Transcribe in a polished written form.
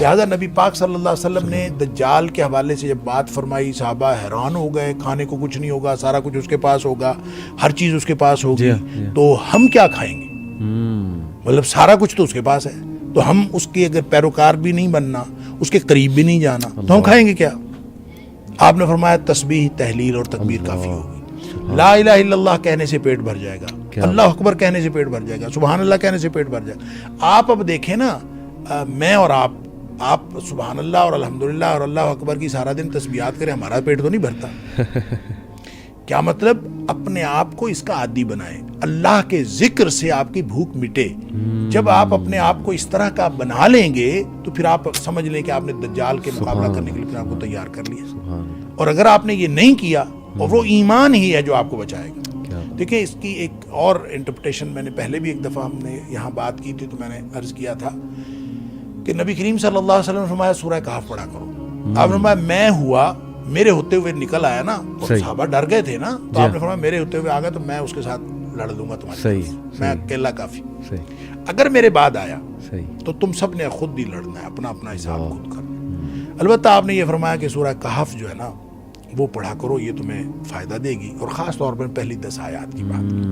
لہٰذا نبی پاک صلی اللہ علیہ وسلم نے دجال کے حوالے سے جب بات فرمائی، صحابہ حیران ہو گئے، کھانے کو کچھ نہیں ہوگا، سارا کچھ اس کے پاس ہوگا، ہر چیز اس کے پاس ہوگی، تو ہم کیا کھائیں گے؟ مطلب سارا کچھ تو اس کے پاس ہے، تو ہم اس کے اگر پیروکار بھی نہیں بننا، اس کے قریب بھی نہیں جانا، تو ہم کھائیں گے کیا؟ آپ نے فرمایا تسبیح، تحلیل اور تکبیر کافی ہوگی، لا الہ الا اللہ کہنے سے پیٹ بھر جائے گا، اللہ اکبر کہنے سے پیٹ بھر جائے گا، سبحان اللہ کہنے سے پیٹ بھر جائے گا۔ آپ اب دیکھیں نا، میں اور آپ سبحان اللہ اور الحمدللہ اور اللہ اکبر کی سارا دن تسبیحات کریں، ہمارا پیٹ تو نہیں بھرتا۔ کیا مطلب؟ اپنے آپ کو اس کا عادی بنائیں، اللہ کے ذکر سے آپ کی بھوک مٹے۔ جب آپ اپنے آپ کو اس طرح کا بنا لیں گے تو پھر آپ سمجھ لیں کہ آپ نے دجال کے مقابلہ کرنے کے لیے پھر آپ کو تیار کر لیا۔ اور اگر آپ نے یہ نہیں کیا، اور وہ ایمان ہی ہے جو آپ کو بچائے گا۔ دیکھیں اس کی ایک اور انٹرپریٹیشن میں نے پہلے بھی ایک دفعہ ہم نے یہاں بات کی تھی، تو میں نے عرض کیا تھا کہ نبی کریم صلی اللہ علیہ وسلم نے فرمایا سورہ کہف پڑھا کرو۔ آپ نے فرمایا میں ہوا، میرے ہوتے ہوئے نکل آیا نا، اور صحابہ ڈر گئے تھے نا، تو آپ نے فرمایا میرے ہوتے ہوئے آ گیا تو میں اس کے ساتھ لڑ لوں گا تمہاری، میں اکیلا کافی۔ اگر میرے بعد آیا تو تم سب نے خود ہی لڑنا ہے، اپنا اپنا حساب خود کرنا۔ البتہ آپ نے یہ فرمایا کہ سورہ کہف جو ہے نا وہ پڑھا کرو، یہ تمہیں فائدہ دے گی، اور خاص طور پر پہلی 10 آیات کی بات کی۔